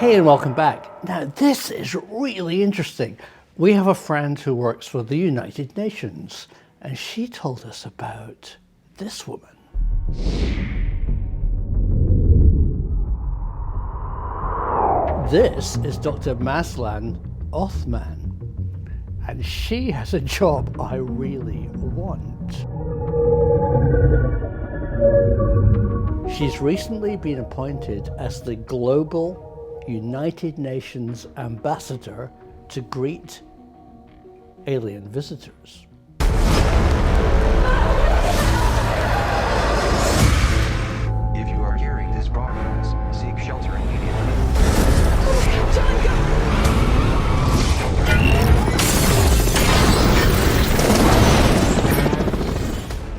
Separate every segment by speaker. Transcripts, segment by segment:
Speaker 1: Hey, and welcome back. Now, this is really interesting. We have a friend who works for the United Nations, and she told us about this woman. This is Dr. Maslan Othman, and she has a job I really want. She's recently been appointed as the Global United Nations Ambassador to greet alien visitors.
Speaker 2: If you are hearing this broadcast, seek shelter immediately.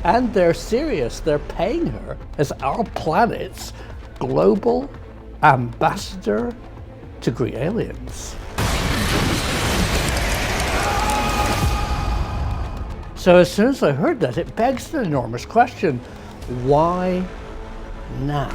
Speaker 1: And they're serious. They're paying her as our planet's global ambassador to greet aliens. So as soon as I heard that, it begs an enormous question. Why now?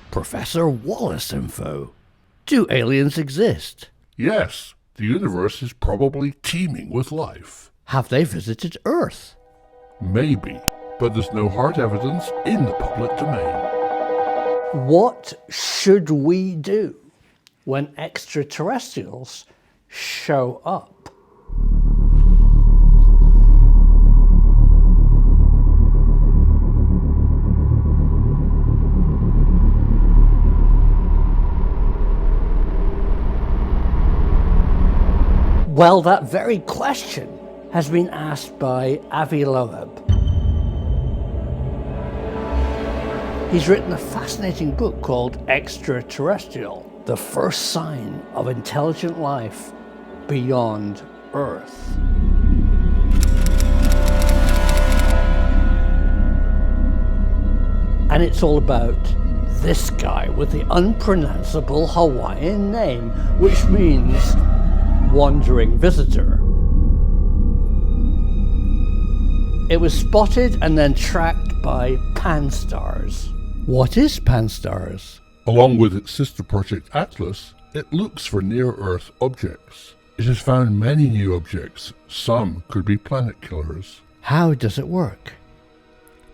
Speaker 1: Professor Wallace info. Do aliens exist?
Speaker 3: Yes, the universe is probably teeming with life.
Speaker 1: Have they visited Earth?
Speaker 3: Maybe, but there's no hard evidence in the public domain.
Speaker 1: What should we do when extraterrestrials show up? Well, that very question has been asked by Avi Loeb. He's written a fascinating book called Extraterrestrial, the first sign of intelligent life beyond Earth. And it's all about this guy with the unpronounceable Hawaiian name, which means wandering visitor. It was spotted and then tracked by Pan-STARRS. What is Pan-STARRS?
Speaker 3: Along with its sister project Atlas, it looks for near-Earth objects. It has found many new objects. Some could be planet killers.
Speaker 1: How does it work?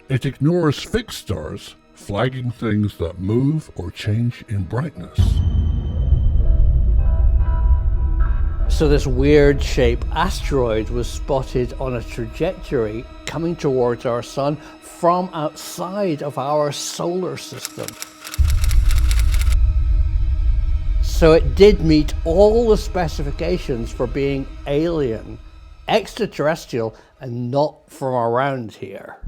Speaker 3: It ignores fixed stars, flagging things that move or change in brightness.
Speaker 1: So this weird shaped asteroid was spotted on a trajectory coming towards our sun from outside of our solar system. So it did meet all the specifications for being alien, extraterrestrial, and not from around here.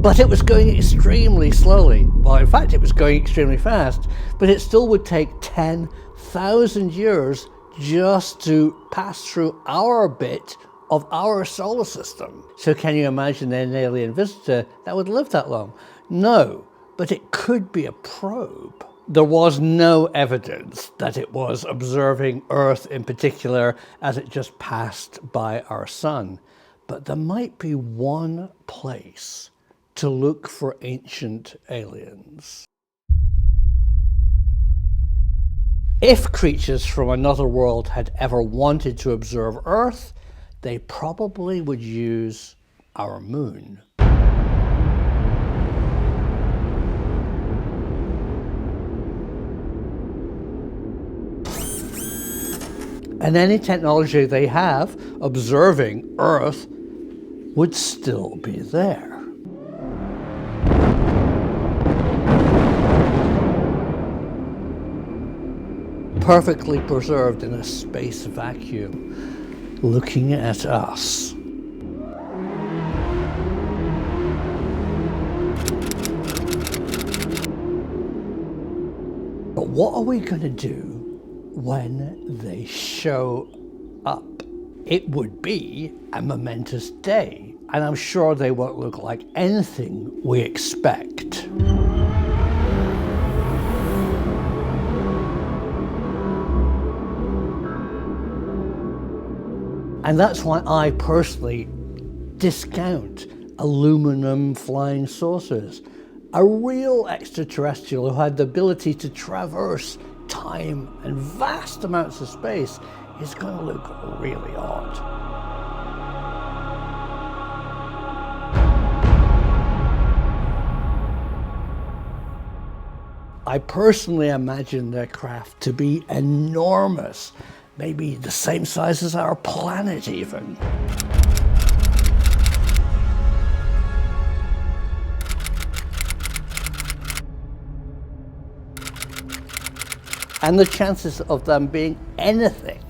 Speaker 1: But it was going extremely slowly. Well, in fact, it was going extremely fast, but it still would take 10,000 years just to pass through our bit of our solar system. So can you imagine an alien visitor that would live that long? No, but it could be a probe. There was no evidence that it was observing Earth in particular as it just passed by our sun. But there might be one place to look for ancient aliens. If creatures from another world had ever wanted to observe Earth, they probably would use our moon. And any technology they have observing Earth would still be there. Perfectly preserved in a space vacuum, looking at us. But what are we going to do when they show up? It would be a momentous day, and I'm sure they won't look like anything we expect. And that's why I personally discount aluminum flying saucers. A real extraterrestrial who had the ability to traverse time and vast amounts of space is going to look really odd. I personally imagine their craft to be enormous, maybe the same size as our planet even. And the chances of them being anything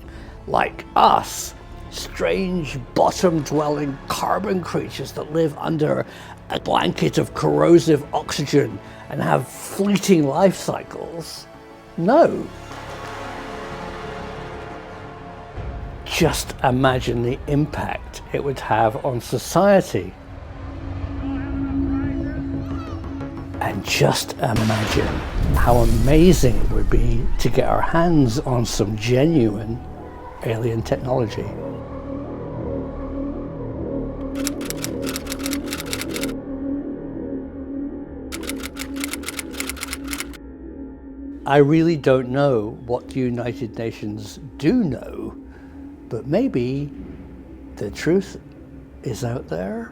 Speaker 1: like us, strange bottom-dwelling carbon creatures that live under a blanket of corrosive oxygen and have fleeting life cycles, no. Just imagine the impact it would have on society. And just imagine how amazing it would be to get our hands on some genuine alien technology. I really don't know what the United Nations do know, but maybe the truth is out there.